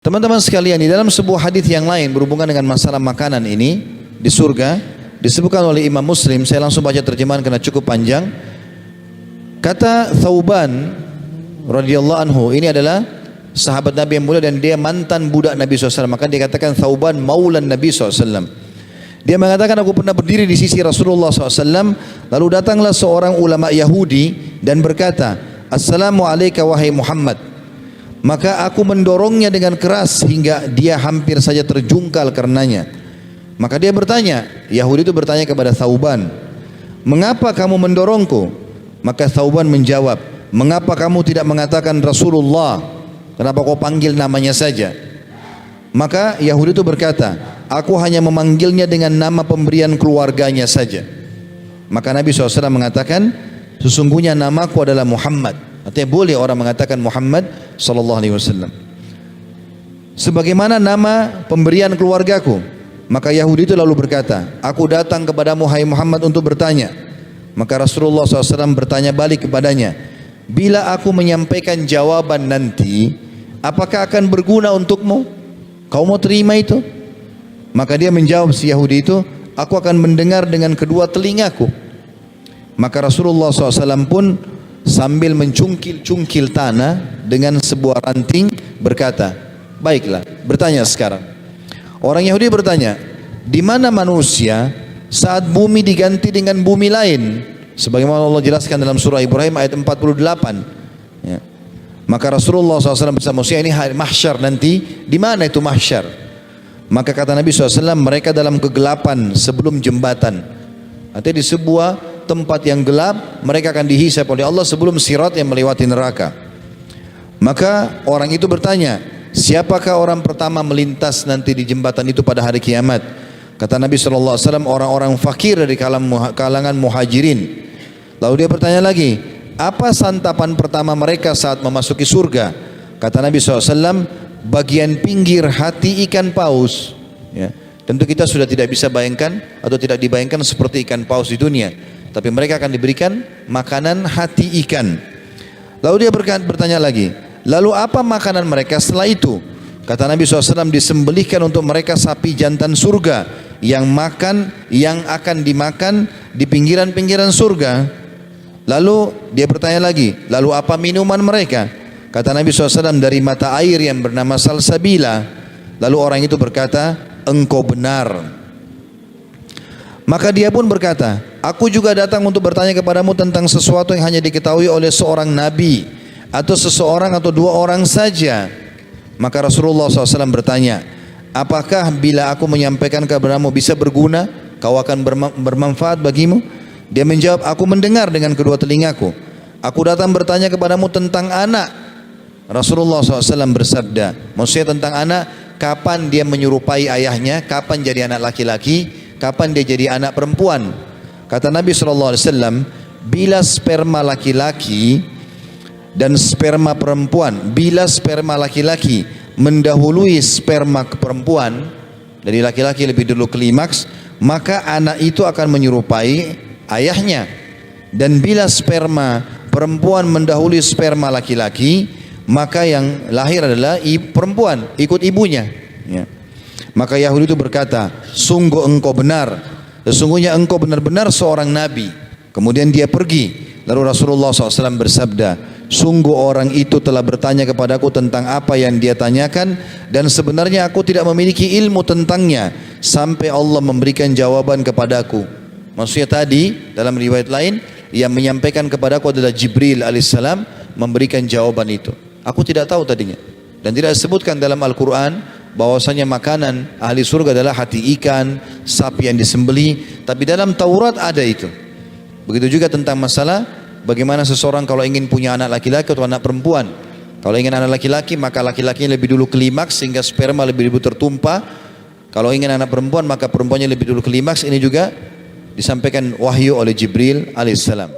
Teman-teman sekalian, di dalam sebuah hadis yang lain berhubungan dengan masalah makanan ini di surga disebutkan oleh Imam Muslim. Saya langsung baca terjemahan karena cukup panjang. Kata Thauban radhiyallahu anhu, ini adalah sahabat Nabi yang mulia dan dia mantan budak Nabi SAW. Maka dia katakan Thauban maulan Nabi SAW. Dia mengatakan, aku pernah berdiri di sisi Rasulullah SAW, lalu datanglah seorang ulama Yahudi dan berkata, Assalamu alayka wahai Muhammad. Maka aku mendorongnya dengan keras hingga dia hampir saja terjungkal karenanya. Maka dia bertanya, Yahudi itu bertanya kepada Thauban, mengapa kamu mendorongku? Maka Thauban menjawab, mengapa kamu tidak mengatakan Rasulullah? Kenapa kau panggil namanya saja? Maka Yahudi itu berkata, aku hanya memanggilnya dengan nama pemberian keluarganya saja. Maka Nabi SAW mengatakan, sesungguhnya namaku adalah Muhammad. Artinya boleh orang mengatakan Muhammad sallallahu alaihi wasallam sebagaimana nama pemberian keluargaku. Maka Yahudi itu lalu berkata, aku datang kepadamu hai Muhammad untuk bertanya. Maka Rasulullah SAW bertanya balik kepadanya, bila aku menyampaikan jawaban nanti, apakah akan berguna untukmu? Kau mau terima itu? Maka dia menjawab, si Yahudi itu, aku akan mendengar dengan kedua telingaku. Maka Rasulullah SAW pun sambil mencungkil-cungkil tanah dengan sebuah ranting berkata, baiklah, bertanya sekarang. Orang Yahudi bertanya, di mana manusia saat bumi diganti dengan bumi lain? Sebagaimana Allah jelaskan dalam surah Ibrahim ayat 48. Ya. Maka Rasulullah SAW bersama manusia ini hari mahsyar nanti, di mana itu mahsyar? Maka kata Nabi SAW, mereka dalam kegelapan sebelum jembatan. Artinya di sebuah tempat yang gelap, mereka akan dihisab oleh Allah sebelum sirat yang melewati neraka. Maka orang itu bertanya, siapakah orang pertama melintas nanti di jembatan itu pada hari kiamat? Kata Nabi SAW, orang-orang fakir dari kalangan muhajirin. Lalu dia bertanya lagi, apa santapan pertama mereka saat memasuki surga? Kata Nabi SAW, bagian pinggir hati ikan paus. Ya. Tentu kita sudah tidak bisa bayangkan atau tidak dibayangkan seperti ikan paus di dunia. Tapi mereka akan diberikan makanan hati ikan. Lalu dia bertanya lagi, lalu apa makanan mereka setelah itu? Kata Nabi SAW, disembelihkan untuk mereka sapi jantan surga yang akan dimakan di pinggiran-pinggiran surga. Lalu dia bertanya lagi, lalu apa minuman mereka? Kata Nabi SAW, dari mata air yang bernama salsabila. Lalu orang itu berkata, engkau benar. Maka dia pun berkata, aku juga datang untuk bertanya kepadamu tentang sesuatu yang hanya diketahui oleh seorang nabi atau seseorang atau dua orang saja. Maka Rasulullah SAW bertanya, apakah bila aku menyampaikan kepadamu bisa berguna, kau akan bermanfaat bagimu? Dia menjawab, aku mendengar dengan kedua telingaku. Aku datang bertanya kepadamu tentang anak. Rasulullah SAW bersabda, maksudnya tentang anak, kapan dia menyerupai ayahnya, kapan jadi anak laki-laki, kapan dia jadi anak perempuan. Kata Nabi SAW, bila sperma laki-laki dan sperma perempuan, bila sperma laki-laki mendahului sperma perempuan, dari laki-laki lebih dulu klimaks, maka anak itu akan menyerupai ayahnya. Dan bila sperma perempuan mendahului sperma laki-laki, maka yang lahir adalah perempuan, ikut ibunya. Ya. Maka Yahudi itu berkata, sungguh engkau benar, sesungguhnya engkau benar-benar seorang nabi. Kemudian dia pergi. Lalu Rasulullah SAW bersabda, sungguh orang itu telah bertanya kepadaku tentang apa yang dia tanyakan, dan sebenarnya aku tidak memiliki ilmu tentangnya sampai Allah memberikan jawaban kepadaku. Maksudnya tadi dalam riwayat lain, yang menyampaikan kepadaku adalah Jibril alaihissalam, memberikan jawaban itu. Aku tidak tahu tadinya, dan tidak disebutkan dalam Al-Quran bahwasanya makanan ahli surga adalah hati ikan, sapi yang disembeli. Tapi dalam Taurat ada itu. Begitu juga tentang masalah bagaimana seseorang kalau ingin punya anak laki-laki atau anak perempuan. Kalau ingin anak laki-laki, maka laki-lakinya lebih dulu klimaks sehingga sperma lebih dulu tertumpah. Kalau ingin anak perempuan, maka perempuannya lebih dulu klimaks. Ini juga disampaikan wahyu oleh Jibril alaihissalam.